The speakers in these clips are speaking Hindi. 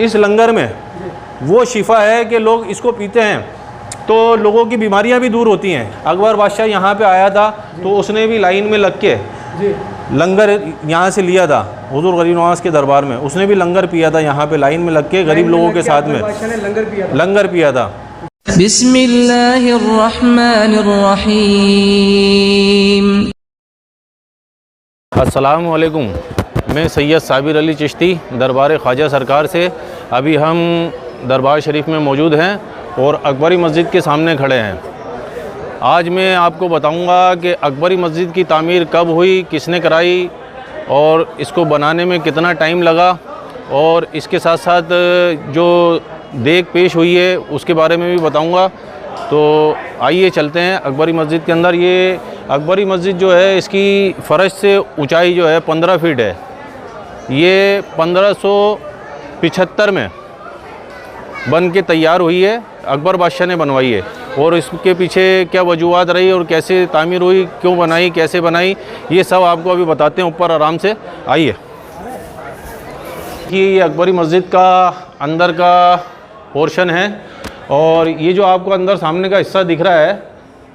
इस लंगर में वो शिफा है कि लोग इसको पीते हैं तो लोगों की बीमारियां भी दूर होती हैं। अकबर बादशाह यहाँ पे आया था तो उसने भी लाइन में लग के लंगर यहाँ से लिया था। हुजूर गरीब नवाज़ के दरबार में उसने भी लंगर पिया था, यहाँ पे लाइन में लग के गरीब लोगों के साथ में लंगर पिया था। बिस्मिल्लाहिर्रहमानिर्रहीम। अस्सलामु अलैकुम, मैं सैयद साबिर अली चिश्ती दरबार ख्वाजा सरकार से। अभी हम दरबार शरीफ में मौजूद हैं और अकबरी मस्जिद के सामने खड़े हैं। आज मैं आपको बताऊंगा कि अकबरी मस्जिद की तामीर कब हुई, किसने कराई और इसको बनाने में कितना टाइम लगा, और इसके साथ साथ जो देख पेश हुई है उसके बारे में भी बताऊंगा। तो आइए चलते हैं अकबरी मस्जिद के अंदर। ये अकबरी मस्जिद जो है इसकी फ़र्श से ऊंचाई जो है 15 फीट है। ये 1575 में बन के तैयार हुई है, अकबर बादशाह ने बनवाई है। और इसके पीछे क्या वजूहात रही और कैसे तामीर हुई, क्यों बनाई, कैसे बनाई, ये सब आपको अभी बताते हैं ऊपर आराम से। आइए कि ये अकबरी मस्जिद का अंदर का पोर्शन है और ये जो आपको अंदर सामने का हिस्सा दिख रहा है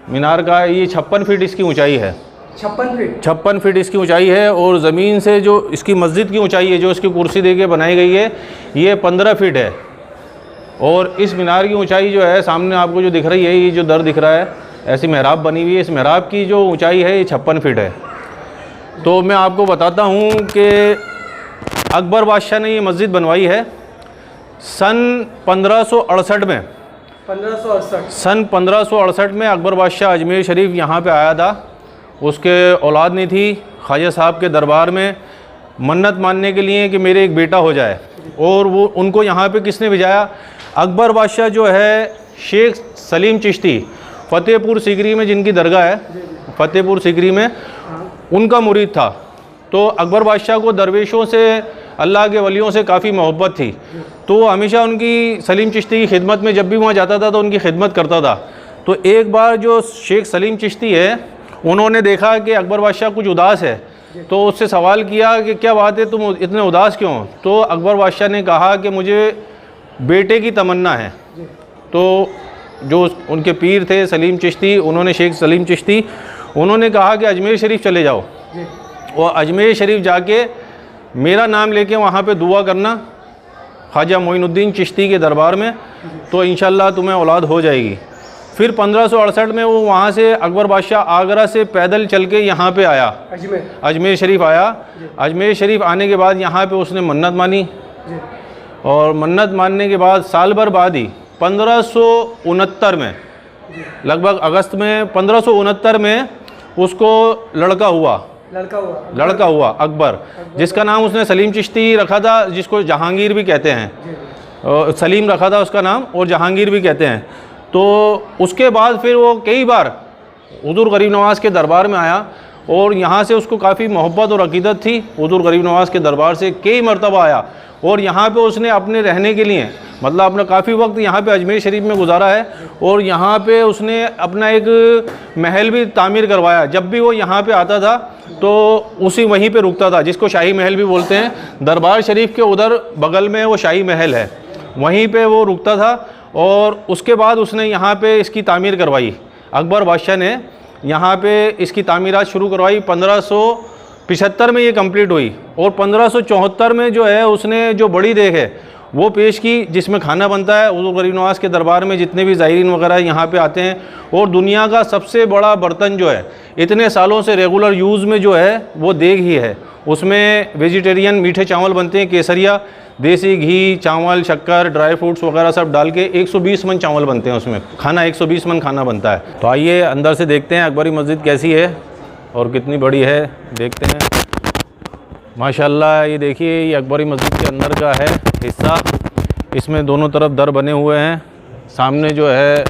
मीनार का, ये 56 फीट इसकी ऊंचाई है। 56 फीट इसकी ऊंचाई है। और ज़मीन से जो इसकी मस्जिद की ऊंचाई है, जो इसकी कुर्सी दे के बनाई गई है, ये 15 फीट है। और इस मीनार की ऊंचाई जो है सामने आपको जो दिख रही है, ये जो दर दिख रहा है, ऐसी मेहराब बनी हुई है, इस मेहराब की जो ऊंचाई है ये 56 फीट है। तो मैं आपको बताता हूँ कि अकबर बादशाह ने ये मस्जिद बनवाई है सन 1568 में। 1568 सन 1568 में अकबर बादशाह अजमेर शरीफ यहाँ पे आया था। उसके औलाद नहीं थी। ख्वाजा साहब के दरबार में मन्नत मानने के लिए कि मेरे एक बेटा हो जाए, और वो उनको यहाँ पे किसने भेजाया? अकबर बादशाह जो है शेख सलीम चिश्ती फ़तेहपुर सीकरी में, जिनकी दरगाह है फ़तेहपुर सीकरी में, उनका मुरीद था। तो अकबर बादशाह को दरवेशों से, अल्लाह के वलियों से काफ़ी मोहब्बत थी, तो वो हमेशा उनकी सलीम चिश्ती की खिदमत में, जब भी वहाँ जाता था तो उनकी खिदमत करता था। तो एक बार जो शेख सलीम चिश्ती है, उन्होंने देखा कि अकबर बादशाह कुछ उदास है, तो उससे सवाल किया कि क्या बात है, तुम इतने उदास क्यों? तो अकबर बादशाह ने कहा कि मुझे बेटे की तमन्ना है। तो जो उनके पीर थे सलीम चिश्ती, उन्होंने शेख सलीम चिश्ती, उन्होंने कहा कि अजमेर शरीफ चले जाओ और अजमेर शरीफ जाके मेरा नाम लेके वहाँ पे दुआ करना ख्वाजा मोइनुद्दीन चिश्ती के दरबार में, तो इंशाल्लाह तुम्हें औलाद हो जाएगी। फिर 1568 में वो वहाँ से अकबर बादशाह आगरा से पैदल चल के यहाँ पे आया, अजमेर शरीफ आया। अजमेर शरीफ आने के बाद यहाँ पे उसने मन्नत मानी, और मन्नत मानने के बाद साल भर बाद ही 1569 में, लगभग अगस्त में 1569 में उसको लड़का हुआ अकबर, जिसका नाम उसने सलीम चिश्ती रखा था, जिसको जहांगीर भी कहते हैं। सलीम रखा था उसका नाम, और जहांगीर भी कहते हैं। तो उसके बाद फिर वो कई बार हुजूर गरीब नवाज़ के दरबार में आया, और यहाँ से उसको काफ़ी मोहब्बत और अकीदत थी। हुजूर गरीब नवाज़ के दरबार से कई मरतबा आया, और यहाँ पे उसने अपने रहने के लिए, मतलब अपना काफ़ी वक्त यहाँ पे अजमेर शरीफ में गुजारा है, और यहाँ पे उसने अपना एक महल भी तामीर करवाया। जब भी वो यहाँ पे आता था तो उसी वहीं पे रुकता था, जिसको शाही महल भी बोलते हैं। दरबार शरीफ के उधर बगल में वो शाही महल है, वहीं पे वो रुकता था। और उसके बाद उसने यहाँ पे इसकी तामीर करवाई, अकबर बादशाह ने यहाँ पे इसकी तामीरात शुरू करवाई। 1575 में ये कंप्लीट हुई, और 1574 में जो है उसने जो बड़ी देग है वो पेश की, जिसमें खाना बनता है। हुजूर गरीब नवाज़ के दरबार में जितने भी ज़ायरीन वगैरह यहाँ पे आते हैं, और दुनिया का सबसे बड़ा बर्तन जो है इतने सालों से रेगुलर यूज़ में जो है वो देग ही है। उसमें वेजिटेरियन मीठे चावल बनते हैं, केसरिया, देसी घी, चावल, शक्कर, ड्राई फ्रूट्स वगैरह सब डाल के 120 मन चावल बनते हैं उसमें, खाना 120 मन खाना बनता है। तो आइए अंदर से देखते हैं अकबरी मस्जिद कैसी है और कितनी बड़ी है, देखते हैं। माशाल्लाह, ये देखिए, ये अकबरी मस्जिद के अंदर का है हिस्सा। इसमें दोनों तरफ दर बने हुए हैं। सामने जो है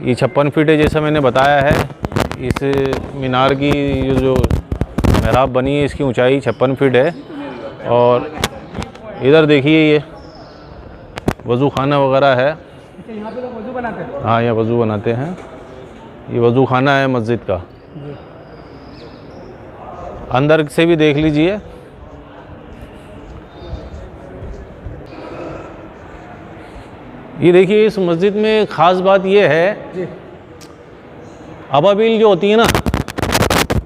ये 56 फीट है, जैसा मैंने बताया है। इस मीनार की जो मेहराब बनी है, इसकी ऊंचाई 56 फीट है। और इधर देखिए, ये वज़ू खाना वगैरह है। यहाँ पे लोग वज़ू बनाते हैं। हाँ, यहाँ वज़ू बनाते हैं। ये वज़ू खाना है मस्जिद का। अंदर से भी देख लीजिए। ये देखिए इस मस्जिद में ख़ास बात ये है, जी अबाबिल जो होती है ना,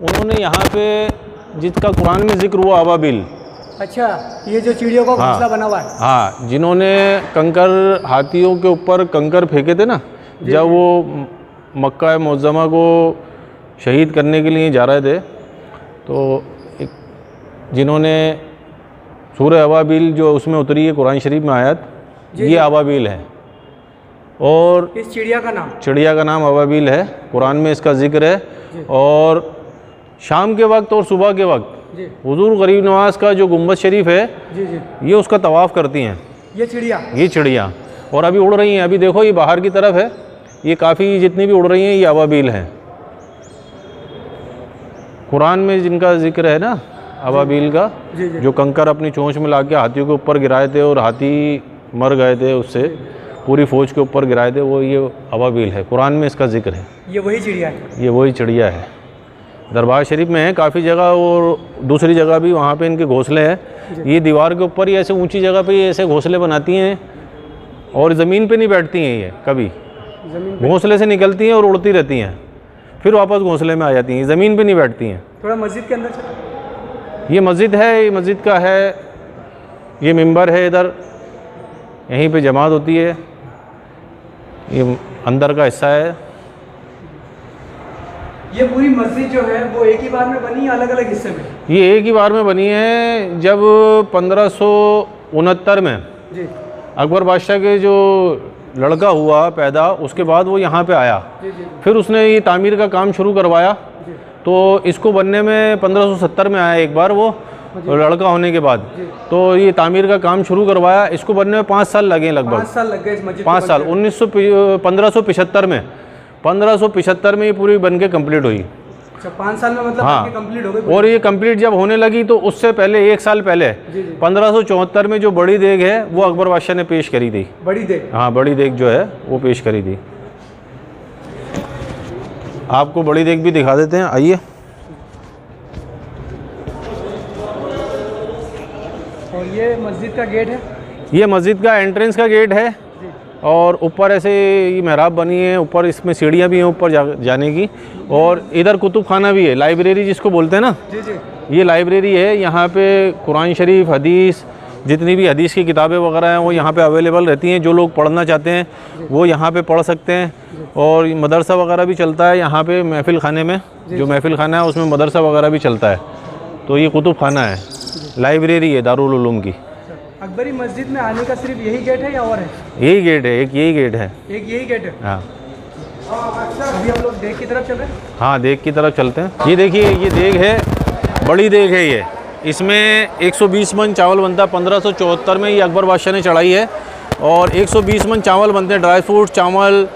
उन्होंने यहाँ पे जिसका कुरान में जिक्र हुआ अबाबिल, अच्छा, ये जो चिड़ियों का हाँ। घोंसला बना हुआ है। हाँ, जिन्होंने कंकर हाथियों के ऊपर कंकर फेंके थे ना, जब वो मक्का मुअज़्ज़मा को शहीद करने के लिए जा रहे थे, तो जिन्होंने सूरह अबाबिल जो उसमें उतरी है कुरान शरीफ में आयत, ये अबाबिल है। और इस चिड़िया का नाम, चिड़िया का नाम अबाबिल है, कुरान में इसका जिक्र है। और शाम के वक्त और सुबह के वक्त जी हुजूर गरीब नवाज का जो गुम्बद शरीफ है, जी जी, ये उसका तवाफ़ करती हैं ये चिड़िया। ये चिड़िया। और अभी उड़ रही हैं, अभी देखो ये बाहर की तरफ है, ये काफ़ी जितनी भी उड़ रही हैं ये अबाबिल हैं। कुरान में जिनका जिक्र है ना अबाबिल का, जी जी, जो कंकर अपनी चोंच में ला के हाथियों के ऊपर गिराए थे और हाथी मर गए थे, उससे पूरी फ़ौज के ऊपर गिराए थे, वो ये अबाबिल है। कुरान में इसका जिक्र है, ये वही चिड़िया है। ये वही चिड़िया है। दरबार शरीफ में है काफ़ी जगह, और दूसरी जगह भी वहाँ पे इनके घोंसले हैं। ये दीवार के ऊपर ही ऐसे ऊंची जगह पे ये ऐसे घोंसले बनाती हैं, और ज़मीन पे नहीं बैठती हैं ये कभी, जमीन घोंसले से निकलती हैं और उड़ती रहती हैं, फिर वापस घोंसले में आ जाती हैं, ज़मीन पे नहीं बैठती हैं। थोड़ा मस्जिद के अंदर चलो। ये मस्जिद है, ये मस्जिद का है, ये मिंबर है इधर, यहीं पे जमात होती है, ये अंदर का हिस्सा है। ये पूरी मस्जिद जो है वो एक ही बार में बनी, अलग अलग हिस्से में? ये एक ही बार में बनी है। जब 1569 में जी अकबर बादशाह के जो लड़का हुआ पैदा, उसके बाद वो यहाँ पे आया, जी जी फिर उसने ये तामीर का काम शुरू करवाया। जी, तो इसको बनने में 1570 में आया एक बार वो लड़का होने के बाद, जी। तो ये तामीर का काम शुरू करवाया। इसको बनने में 5 साल लगे लगभग, 5 साल लग गए इस मस्जिद को 5 साल। बनने में। 1575 में ये पूरी बन के कम्प्लीट हुई। अच्छा, 5 साल में मतलब हाँ। कंप्लीट हो गई। और ये कंप्लीट जब होने लगी तो उससे पहले 1 साल पहले जी जी, 1574 में जो बड़ी देग है वो अकबर बादशाह ने पेश करी थी। बड़ी देर। हाँ, बड़ी देग जो है वो पेश करी थी। आपको बड़ी देग भी दिखा देते हैं, आइए। और ये मस्जिद का गेट है। ये मस्जिद का एंट्रेंस का गेट है, जी और ऊपर ऐसे ये मेहराब बनी है, ऊपर इसमें सीढ़ियाँ भी हैं ऊपर जाने की, और इधर कुतुब खाना भी है, लाइब्रेरी जिसको बोलते हैं ना, जी जी, ये लाइब्रेरी है। यहाँ पे कुरान शरीफ, हदीस, जितनी भी हदीस की किताबें वगैरह हैं वो यहाँ पे अवेलेबल रहती हैं। जो लोग पढ़ना चाहते हैं वो यहाँ पे पढ़ सकते हैं। और मदरसा वगैरह भी चलता है यहाँ पे, महफिल खाने में जो महफिल खाना है उसमें मदरसा वगैरह भी चलता है। तो ये कुतुब खाना है, लाइब्रेरी है दारुल उलूम की। अकबरी मस्जिद में आने का सिर्फ यही गेट है या और है? यही गेट है, एक यही गेट है। एक यही गेट है। हाँ अभी हम लोग देख की तरफ चल रहे हैं। हाँ, देग की तरफ चलते हैं। ये देखिए, ये देग है, बड़ी देग है ये। इसमें 120 मन चावल बनता है। 1574 में ये अकबर बादशाह ने चढ़ाई है, और 120 मन चावल बनते हैं। ड्राई फ्रूट, चावल,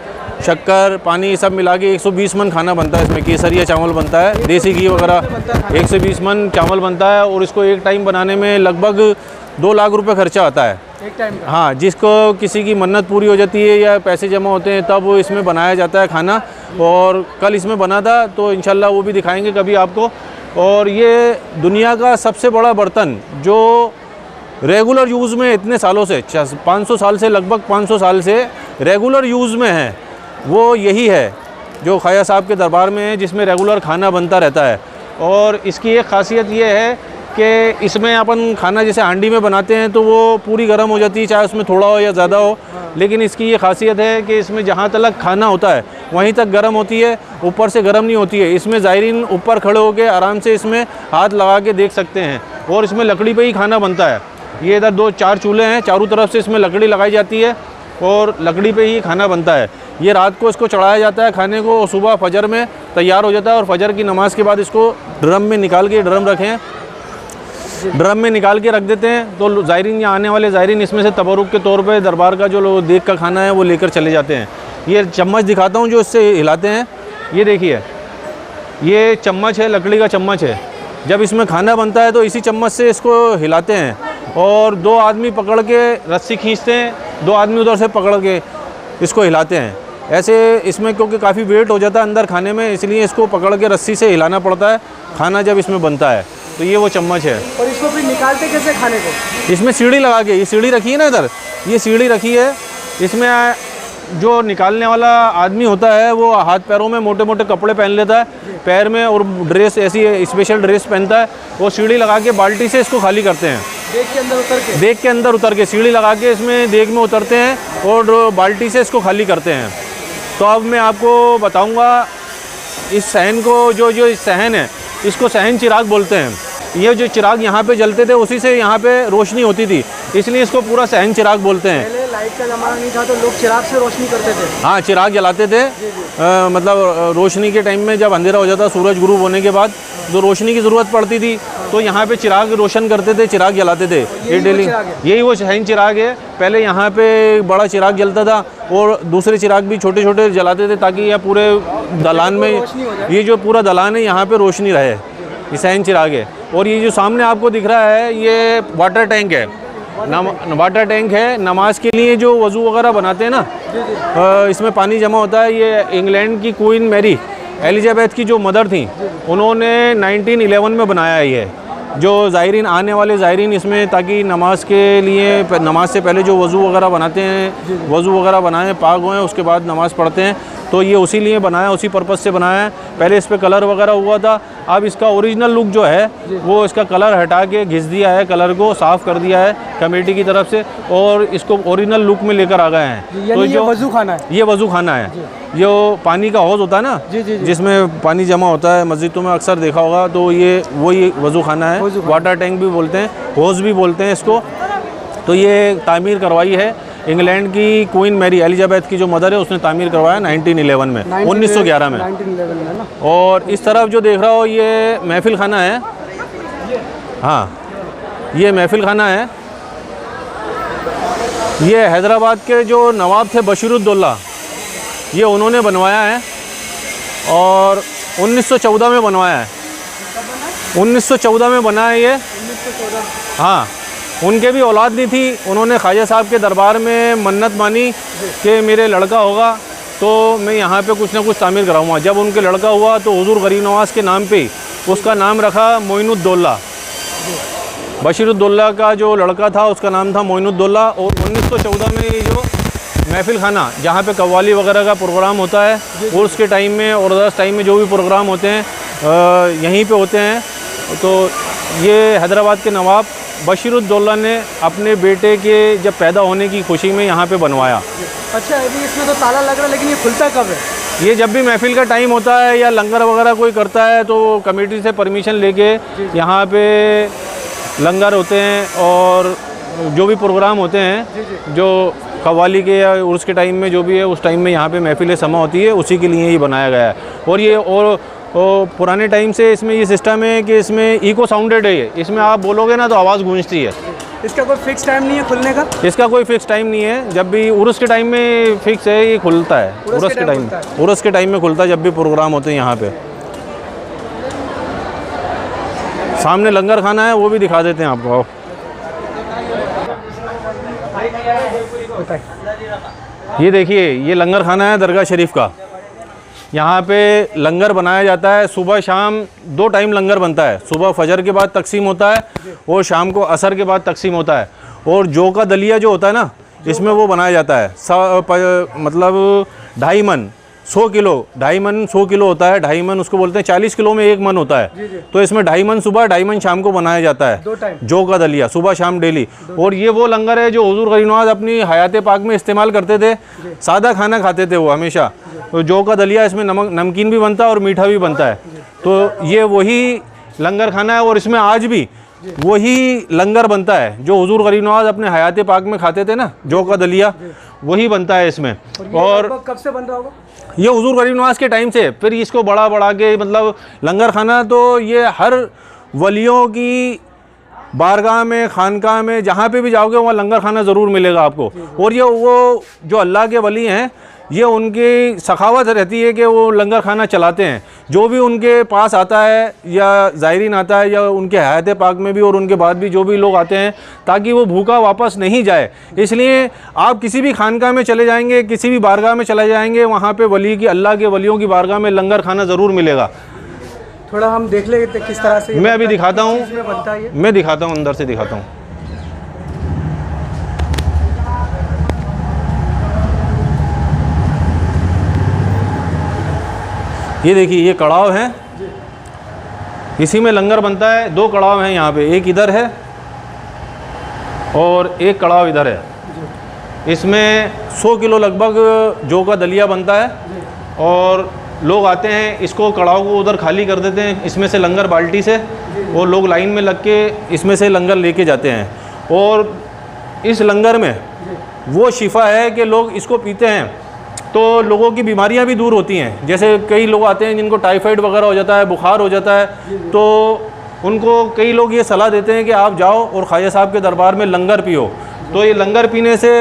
शक्कर, पानी सब मिला के 120 मन खाना बनता है। इसमें केसरिया चावल बनता है, देसी घी वगैरह, 120 मन चावल बनता है। और इसको एक टाइम बनाने में लगभग 2 लाख रुपए खर्चा आता है एक टाइम का। हाँ, जिसको किसी की मन्नत पूरी हो जाती है या पैसे जमा होते हैं तब वो इसमें बनाया जाता है खाना। और कल इसमें बना था, तो इंशाल्लाह वो भी दिखाएंगे कभी आपको। और ये दुनिया का सबसे बड़ा बर्तन जो रेगुलर यूज़ में इतने सालों से, 500 साल से, लगभग 500 साल से रेगुलर यूज़ में है, वो यही है जो ख्वाजा साहब के दरबार में है, जिसमें रेगुलर खाना बनता रहता है। और इसकी एक ख़ासियत ये है कि इसमें अपन खाना जैसे हांडी में बनाते हैं तो वो पूरी गर्म हो जाती है, चाहे उसमें थोड़ा हो या ज़्यादा हो। लेकिन इसकी ये खासियत है कि इसमें जहाँ तक खाना होता है वहीं तक गर्म होती है, ऊपर से गर्म नहीं होती है। इसमें ज़ायरीन ऊपर खड़े होकर आराम से इसमें हाथ लगा के देख सकते हैं। और इसमें लकड़ी पे ही खाना बनता है। ये इधर 2-4 चूल्हे हैं, चारों तरफ से इसमें लकड़ी लगाई जाती है और लकड़ी पे ही खाना बनता है। ये रात को इसको चढ़ाया जाता है खाने को, और सुबह फजर में तैयार हो जाता है। और फजर की नमाज़ के बाद इसको ड्रम में निकाल के, ड्रम में निकाल के रख देते हैं। तो ज़ायरीन, यहाँ आने वाले ज़ायरीन इसमें से तबरुक के तौर पे दरबार का जो देग का खाना है वो लेकर चले जाते हैं। ये चम्मच दिखाता हूँ जो इससे हिलाते हैं। ये देखिए, ये चम्मच है, लकड़ी का चम्मच है। जब इसमें खाना बनता है तो इसी चम्मच से इसको हिलाते हैं, और 2 आदमी पकड़ के रस्सी खींचते हैं, 2 आदमी उधर से पकड़ के इसको हिलाते हैं। ऐसे इसमें क्योंकि काफ़ी वेट हो जाता है अंदर खाने में, इसलिए इसको पकड़ के रस्सी से हिलाना पड़ता है खाना जब इसमें बनता है। तो ये वो चम्मच है। और इसको फिर निकालते कैसे खाने को? इसमें सीढ़ी लगा के, ये सीढ़ी रखी है ना इधर, ये सीढ़ी रखी है, इसमें जो निकालने वाला आदमी होता है वो हाथ पैरों में मोटे मोटे कपड़े पहन लेता है, पैर में और ड्रेस ऐसी स्पेशल ड्रेस पहनता है। वो सीढ़ी लगा के बाल्टी से इसको खाली करते हैं, देग के अंदर उतर के सीढ़ी लगा के इसमें देग में उतरते हैं और बाल्टी से इसको खाली करते हैं। तो अब मैं आपको बताऊंगा इस सहन को, जो इस सहन है इसको सहन चिराग बोलते हैं। ये जो चिराग यहाँ पे जलते थे उसी से यहाँ पे रोशनी होती थी, इसलिए इसको पूरा सहन चिराग बोलते हैं। पहले लाइट का ज़माना नहीं था तो लोग चिराग से रोशनी करते थे। हाँ, चिराग जलाते थे। मतलब रोशनी के टाइम में जब अंधेरा हो जाता, सूरज गुरूब होने के बाद जो रोशनी की ज़रूरत पड़ती थी तो यहाँ पे चिराग रोशन करते थे, चिराग जलाते थे। ये डेली यही वो सहन चिराग है। पहले यहाँ पे बड़ा चिराग जलता था और दूसरे चिराग भी छोटे छोटे जलाते थे ताकि यह पूरे दलान में, ये जो पूरा दलान है यहाँ पे रोशनी रहे। ये सहन चिराग है। और ये जो सामने आपको दिख रहा है ये वाटर टैंक है, वाटर टैंक है। नमाज के लिए जो वज़ू वगैरह बनाते हैं ना, इसमें पानी जमा होता है। ये इंग्लैंड की क्वीन मैरी एलिजाबेथ की जो मदर थी उन्होंने 1911 में बनाया है। ये जो ज़ायरीन, आने वाले ज़ायरीन इसमें ताकि नमाज के लिए, नमाज से पहले जो वज़ू वगैरह बनाते हैं, वज़ू वगैरह बनाएं, पाक होएं, उसके बाद नमाज़ पढ़ते हैं। तो ये उसी लिए बनाया, उसी पर्पज़ से बनाया है। पहले इस पर कलर वगैरह हुआ था, अब इसका ओरिजिनल लुक जो है वो इसका कलर हटा के घिस दिया है, कलर को साफ़ कर दिया है कमेटी की तरफ से और इसको ओरिजिनल लुक में लेकर आ गए हैं। तो जो वज़ू खाना है, ये वज़ू खाना है। जो पानी का हौज़ होता है ना, जिसमें पानी जमा होता है, मस्जिदों में अक्सर देखा होगा, तो ये वही वज़ू खाना है। वाटर टैंक भी बोलते हैं, हौज़ भी बोलते हैं इसको। तो ये तामीर करवाई है इंग्लैंड की क्वीन मैरी एलिजाबेथ की जो मदर है, उसने तामीर करवाया 1911 में, 1911 में। और इस तरफ जो देख रहा हो ये महफिल खाना है। हाँ, ये महफिल खाना है। ये हैदराबाद के जो नवाब थे बशीरुद्दौला, ये उन्होंने बनवाया है और 1914 में बनवाया है। 1914 में बना है ये। हाँ, उनके भी औलाद नहीं थी, उन्होंने ख्वाजा साहब के दरबार में मन्नत मानी कि मेरे लड़का होगा तो मैं यहाँ पे कुछ ना कुछ तामीर कराऊंगा। जब उनके लड़का हुआ तो हुजूर गरीब नवाज़ के नाम पे उसका नाम रखा मोइनुद्दौला। बशीरुद्दौला का जो लड़का था उसका नाम था मोइनुद्दौला। और 1914 में ये जो महफिल खाना, जहाँ पे कव्वाली वगैरह का प्रोग्राम होता है, उर्स के टाइम में और अदर्स टाइम में जो भी प्रोग्राम होते हैं यहीं पे होते हैं। तो ये हैदराबाद के नवाब बशीरुद्दौला ने अपने बेटे के जब पैदा होने की खुशी में यहाँ पे बनवाया। अच्छा, अभी इसमें तो ताला लग रहा है, लेकिन ये खुलता कब है? ये जब भी महफिल का टाइम होता है या लंगर वगैरह कोई करता है तो कमेटी से परमिशन लेके यहाँ पे लंगर होते हैं और जो भी प्रोग्राम होते हैं, जो कव्वाली के या उर्स के टाइम में जो भी है, उस टाइम में यहाँ पे महफिल समा होती है, उसी के लिए ही बनाया गया है। और ये और पुराने टाइम से इसमें ये सिस्टम है कि इसमें इको साउंडेड है। ये इसमें आप बोलोगे ना तो आवाज़ गूंजती है। इसका कोई फिक्स टाइम नहीं है खुलने का? इसका कोई फिक्स टाइम नहीं है। जब भी उर्स के टाइम में फिक्स है, ये खुलता है। उर्स के टाइम में खुलता है जब भी प्रोग्राम होते हैं। यहाँ पे सामने लंगर खाना है, वो भी दिखा देते हैं आपको। ये देखिए, ये लंगर खाना है दरगाह शरीफ का। यहाँ पे लंगर बनाया जाता है। सुबह शाम 2 टाइम लंगर बनता है। सुबह फजर के बाद तकसीम होता है और शाम को असर के बाद तकसीम होता है। और जौ का दलिया जो होता है ना, इसमें वो बनाया जाता है। मतलब 2.5 मन 100 किलो, 2.5 मन 100 किलो होता है। 2.5 मन उसको बोलते हैं। 40 किलो में 1 मन होता है। तो इसमें 2.5 मन सुबह, 2.5 मन शाम को बनाया जाता है। 2 टाइम जौ का दलिया सुबह शाम डेली। और ये वो लंगर है जो हुजूर गरीब नवाज़ अपनी हयात पाक में इस्तेमाल करते थे। सादा खाना खाते थे वो हमेशा। तो जौ का दलिया, इसमें नमकीन भी बनता है और मीठा भी बनता है। तो ये वही लंगर खाना है और इसमें आज भी वही लंगर बनता है जो हुजूर गरीब नवाज़ अपने हयात पाक में खाते थे ना, जौ का दलिया, वही बनता है इसमें। और कब से बन रहा होगा? ये हुजूर गरीब नवाज़ के टाइम से। फिर इसको बढ़ा के मतलब लंगर खाना तो ये हर वलियों की बारगाह में, खानकाह में, जहाँ पे भी जाओगे वहाँ लंगर खाना ज़रूर मिलेगा आपको। और ये वो जो अल्लाह के वली हैं, ये उनकी सखावत रहती है कि वो लंगर खाना चलाते हैं। जो भी उनके पास आता है या ज़ायरीन आता है या उनके हयात पाक में भी और उनके बाद भी जो भी लोग आते हैं, ताकि वो भूखा वापस नहीं जाए। इसलिए आप किसी भी खानकाह में चले जाएंगे, किसी भी बारगाह में चले जाएंगे, वहाँ पे वली की, अल्लाह के वलियों की बारगाह में लंगर खाना ज़रूर मिलेगा। थोड़ा हम देख लेते किस तरह से। मैं अभी दिखाता हूँ, मैं दिखाता हूँ, अंदर से दिखाता हूँ। ये देखिए ये कड़ाव है, इसी में लंगर बनता है। 2 कड़ाव हैं यहाँ पे, एक इधर है और एक कड़ाव इधर है। इसमें 100 किलो लगभग जौ का दलिया बनता है और लोग आते हैं, इसको कड़ाव को उधर खाली कर देते हैं इसमें से लंगर बाल्टी से, और लोग लाइन में लग के इसमें से लंगर लेके जाते हैं। और इस लंगर में वो शिफा है कि लोग इसको पीते हैं तो लोगों की बीमारियां भी दूर होती हैं। जैसे कई लोग आते हैं जिनको टाइफाइड वगैरह हो जाता है, बुखार हो जाता है, तो उनको कई लोग ये सलाह देते हैं कि आप जाओ और ख्वाजा साहब के दरबार में लंगर पियो। तो ये लंगर पीने से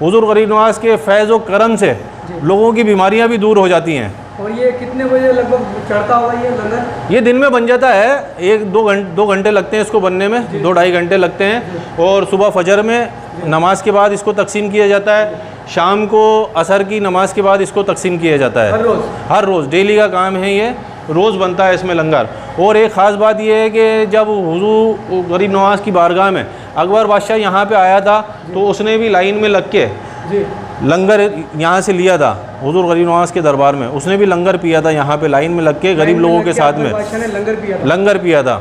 हुजूर गरीब नवाज़ के फैज़ व करम से लोगों की बीमारियां भी दूर हो जाती हैं। और ये कितने बजे लगभग चढ़ता होगा ये लंगर? ये दिन में बन जाता है, 1-2 घंटे लगते हैं इसको बनने में, 2-2.5 घंटे लगते हैं। और सुबह फजर में नमाज के बाद इसको तकसीम किया जाता है, शाम को असर की नमाज के बाद इसको तकसीम किया जाता है। हर रोज़ डेली का काम है, ये रोज़ बनता है इसमें लंगर। और एक ख़ास बात ये है कि जब हुजूर गरीब नवाज़ की बारगाह में अकबर बादशाह यहाँ पे आया था तो उसने भी लाइन में लग के लंगर यहाँ से लिया था। हुजूर गरीब नवाज़ के दरबार में उसने भी लंगर पिया था, यहाँ पे लाइन में लग के गरीब लोगों के साथ में लंगर पिया था।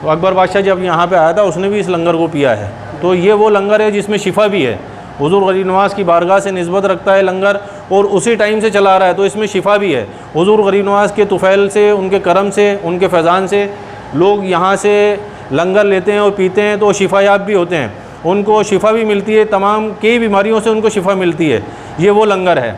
तो अकबर बादशाह जब यहाँ पे आया था उसने भी इस लंगर को पिया है। तो ये वो लंगर है जिसमें शिफा भी है। हुजूर गरीब नवाज़ की बारगाह से निस्बत रखता है लंगर और उसी टाइम से चला आ रहा है, तो इसमें शिफा भी है। हुजूर गरीब नवाज़ के तुफ़ैल से, उनके करम से, उनके फैज़ान से लोग यहाँ से लंगर लेते हैं और पीते हैं तो शिफायाब भी होते हैं, उनको शिफा भी मिलती है, तमाम कई बीमारियों से उनको शिफा मिलती है। ये वो लंगर है।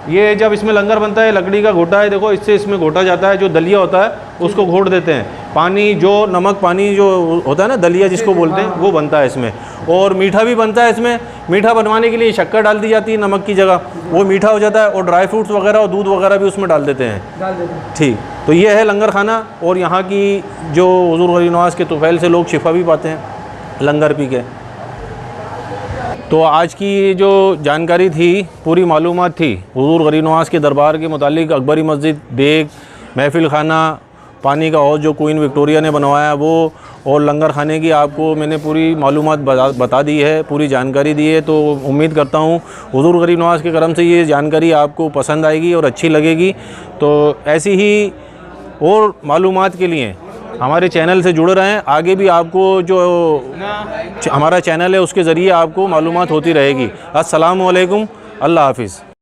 ये जब इसमें लंगर बनता है, लकड़ी का घोटा है, देखो इससे इसमें घोटा जाता है, जो दलिया होता है उसको घोट देते हैं। पानी जो नमक पानी जो होता है ना, दलिया जिसको बोलते हैं, वो बनता है इसमें। और मीठा भी बनता है इसमें। मीठा बनवाने के लिए शक्कर डाल दी जाती है नमक की जगह, वो मीठा हो जाता है। और ड्राई फ्रूट्स वगैरह और दूध वगैरह भी उसमें डाल देते हैं। ठीक, तो ये है लंगर खाना। और यहाँ की जो हुजूर गरीब नवाज़ के तुफ़ैल से लोग शिफा भी पाते हैं लंगर पी के। तो आज की जो जानकारी थी, पूरी मालूमात थी हुजूर गरीब नवाज़ के दरबार के मुतालिक, अकबरी मस्जिद, देग, महफिल खाना, पानी का हौज़ जो क्वीन विक्टोरिया ने बनवाया वो, और लंगर खाने की आपको मैंने पूरी मालूमात बता दी है, पूरी जानकारी दी है। तो उम्मीद करता हूँ हुजूर गरीब नवाज़ के करम से ये जानकारी आपको पसंद आएगी और अच्छी लगेगी। तो ऐसी ही और मालूमात के लिए हमारे चैनल से जुड़े रहें। आगे भी आपको जो हमारा चैनल है उसके ज़रिए आपको मालूमात होती रहेगी। अस्सलामु अलैकुम, अल्लाह हाफ़िज़।